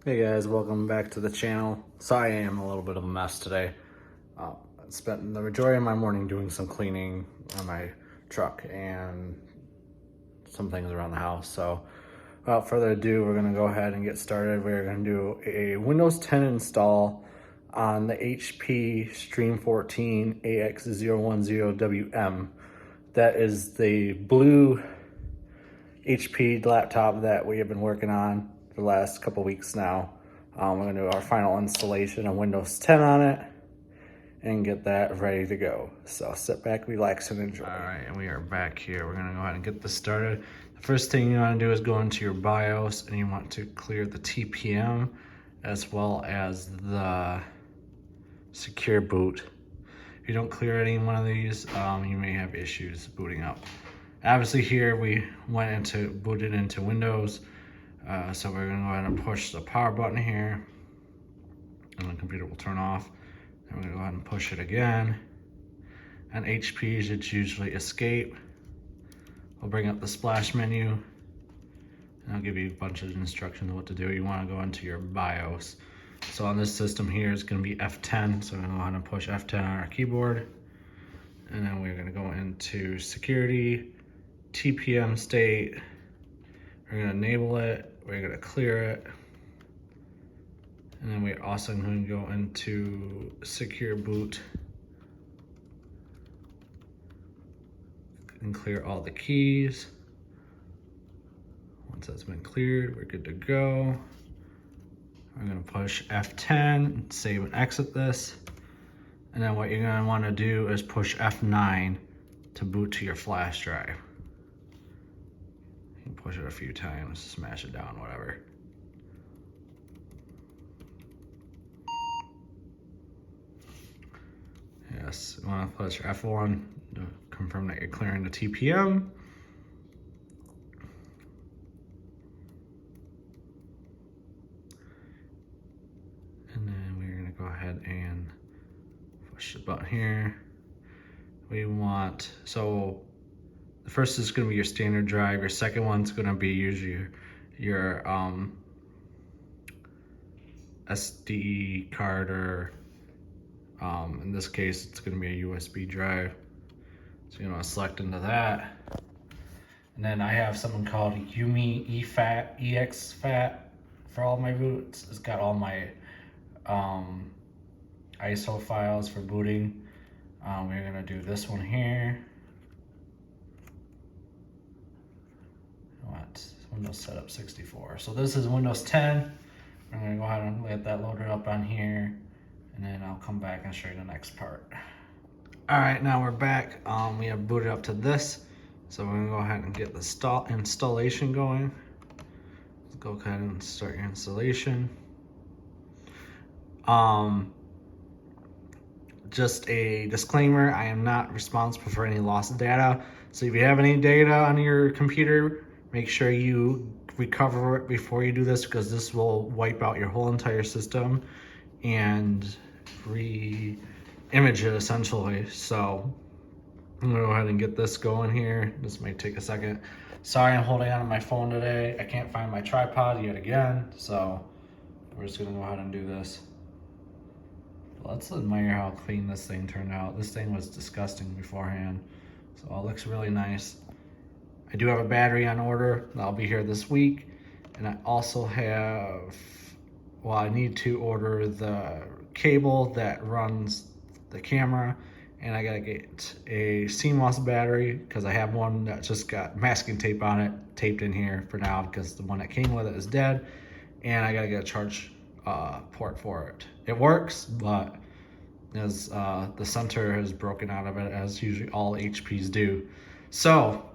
Hey guys, welcome back to the channel. Sorry I am a little bit of a mess today. I spent the majority of my morning doing some cleaning on my truck and some things around the house. So without further ado, we're gonna go ahead and get started. We're gonna do a Windows 10 install on the HP Stream 14 AX010WM. That is the blue HP laptop that we have been working on for the last couple weeks now. We're gonna do our final installation of Windows 10 on it and get that ready to go. So sit back, relax, and enjoy. All right, and we are back here. We're gonna go ahead and get this started. The first thing you wanna do is go into your BIOS and you want to clear the TPM as well as the secure boot. If you don't clear any one of these, you may have issues booting up. Obviously here we booted into Windows. So we're gonna go ahead and push the power button here and the computer will turn off. And we're gonna go ahead and push it again. On HPs, it's usually escape. We'll bring up the splash menu and I'll give you a bunch of instructions on what to do. You wanna go into your BIOS. So on this system here, it's gonna be F10. So I'm gonna go ahead and push F10 on our keyboard. And then we're gonna go into security, TPM state. We're gonna enable it, we're gonna clear it. And then we're also going to go into secure boot and clear all the keys. Once that's been cleared, we're good to go. We're gonna push F10, save and exit this. And then what you're gonna wanna do is push F9 to boot to your flash drive. You can push it a few times, smash it down, whatever. Yes, you want to push F1 to confirm that you're clearing the TPM. And then we're going to go ahead and push the button here. We want, so the first is going to be your standard drive. Your second one's going to be usually your SD card, or in this case, it's going to be a USB drive. So you want to select into that. And then I have something called Yumi EXFAT for all my boots. It's got all my ISO files for booting. We're going to do this one here. Windows Setup 64. So this is Windows 10. I'm going to go ahead and get that loaded up on here. And then I'll come back and show you the next part. All right, now we're back. We have booted up to this. So we're gonna go ahead and get the installation going. Let's go ahead and start your installation. Just a disclaimer, I am not responsible for any lost data. So if you have any data on your computer, make sure you recover it before you do this, because this will wipe out your whole entire system and re-image it essentially. So I'm gonna go ahead and get this going here. This might take a second. Sorry, I'm holding on to my phone today. I can't find my tripod yet again, so we're just gonna go ahead and do this. Let's admire how clean this thing turned out. This thing was disgusting beforehand, so it looks really nice. I do have a battery on order. That'll be here this week. And I also have, well, I need to order the cable that runs the camera, and I gotta get a CMOS battery because I have one that just got masking tape on it, taped in here for now because the one that came with it is dead, and I gotta get a charge port for it. It works, but as the center has broken out of it, as usually all HPs do. So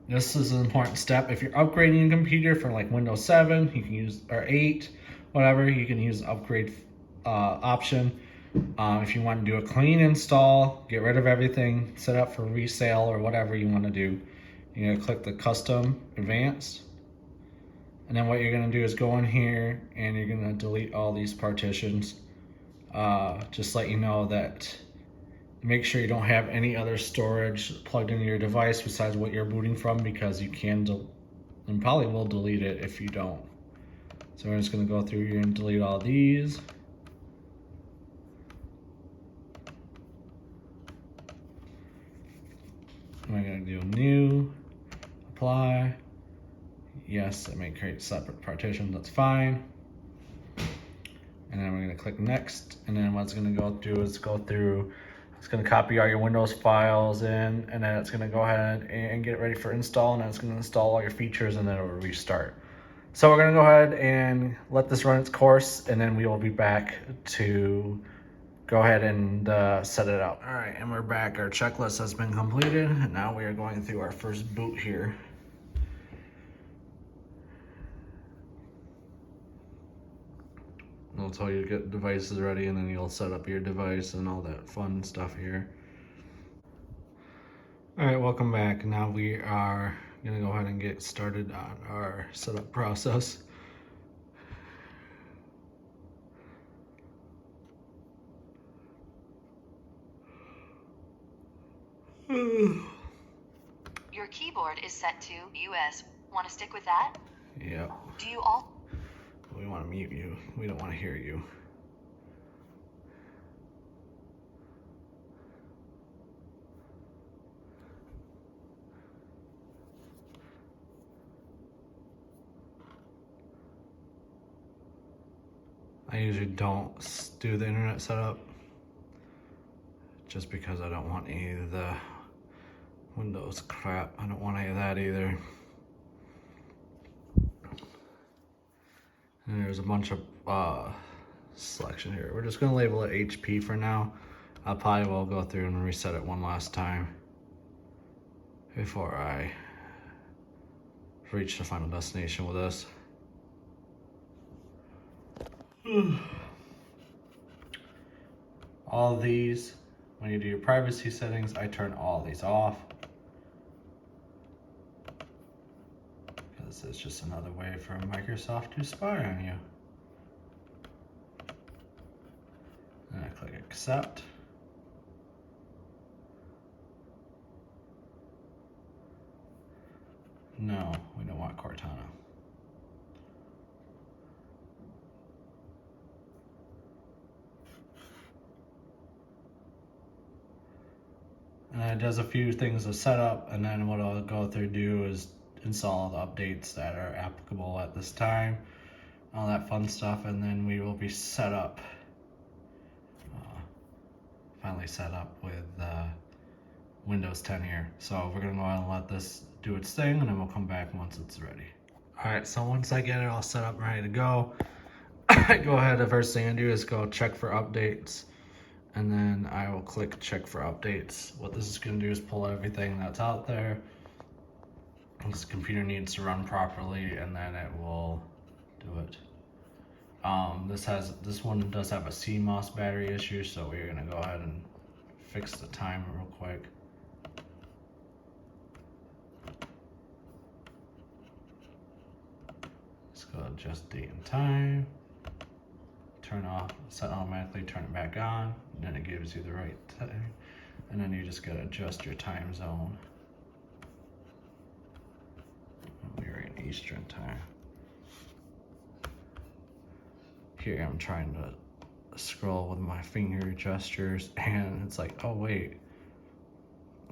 this is an important step. If you're upgrading your computer from like Windows 7, you can use, or 8, whatever, you can use the upgrade option. If you want to do a clean install, get rid of everything, set up for resale or whatever you want to do, you're gonna click the custom advanced. And then what you're gonna do is go in here and you're gonna delete all these partitions. Just let you know that, make sure you don't have any other storage plugged into your device besides what you're booting from, because you can and probably will delete it if you don't. So we're just gonna go through here and delete all these. We're gonna do new, apply. Yes, it may create separate partitions, that's fine. And then we're gonna click next. And then what it's gonna go do is go through, it's gonna copy all your Windows files in, and then it's gonna go ahead and get ready for install, and then it's gonna install all your features, and then it will restart. So we're gonna go ahead and let this run its course, and then we will be back to go ahead and set it up. All right, and we're back. Our checklist has been completed, and now we are going through our first boot here. It'll tell you to get devices ready, and then you'll set up your device and all that fun stuff here. All right, welcome back. Now we are gonna go ahead and get started on our setup process. Your keyboard is set to US. Want to stick with that? Yeah. Do you all? We want to mute you. We don't want to hear you. I usually don't do the internet setup just because I don't want any of the Windows crap. I don't want any of that either. And there's a bunch of selection here. We're just gonna label it HP for now. I probably will go through and reset it one last time before I reach the final destination with this. All these, when you do your privacy settings, I turn all these off. Because it's just another way for Microsoft to spy on you. And I click accept. No, we don't want Cortana. And it does a few things to set up, and then what I'll go through do is install the updates that are applicable at this time, all that fun stuff, and then we will be set up, finally set up with Windows 10 here. So we're gonna go ahead and let this do its thing, and then we'll come back once it's ready. All right, so once I get it all set up and ready to go, go ahead, the first thing I do is go check for updates, and then I will click check for updates. What this is gonna do is pull everything that's out there. This computer needs to run properly, and then it will do it. This one does have a CMOS battery issue, so we're gonna go ahead and fix the time real quick. Let's go adjust date and time. Turn off, set automatically, turn it back on, and then it gives you the right time. And then you just gotta adjust your time zone. We're in Eastern time. Here I'm trying to scroll with my finger gestures, and it's like, oh wait,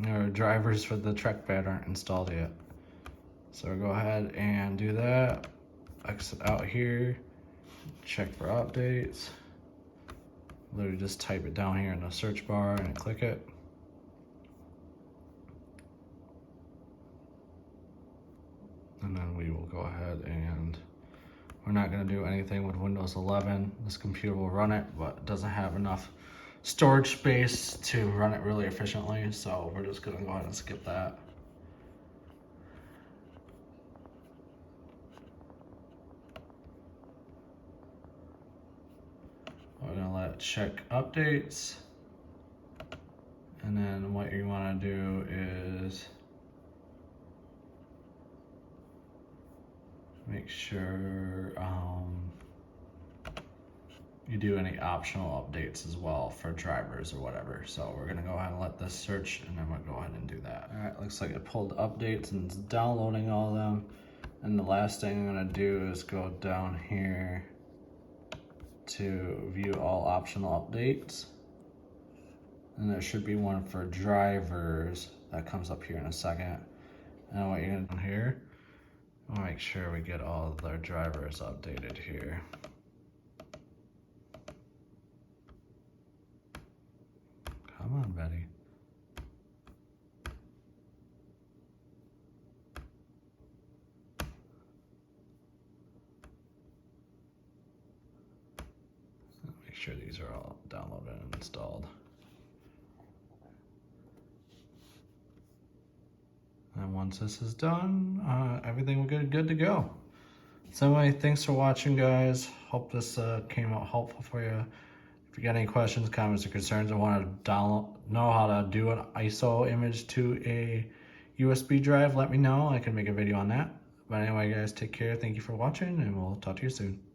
there are drivers for the trackpad aren't installed yet. So go ahead and do that. Exit out here, check for updates. Literally just type it down here in the search bar and click it. And then we will go ahead and we're not going to do anything with Windows 11. This computer will run it, but it doesn't have enough storage space to run it really efficiently. So we're just going to go ahead and skip that. We're going to let it check updates. And then what you want to do is make sure you do any optional updates as well for drivers or whatever. So we're gonna go ahead and let this search, and then we'll go ahead and do that. All right, looks like it pulled updates and it's downloading all of them. And the last thing I'm gonna do is go down here to view all optional updates. And there should be one for drivers that comes up here in a second. And what you're gonna do here, I'll make sure we get all of their drivers updated here. Come on, Betty. Make sure these are all downloaded and installed. And once this is done, everything will get good to go. So anyway, thanks for watching, guys. Hope this came out helpful for you. If you got any questions, comments, or concerns, or want to know how to do an ISO image to a USB drive, let me know. I can make a video on that. But anyway, guys, take care. Thank you for watching, and we'll talk to you soon.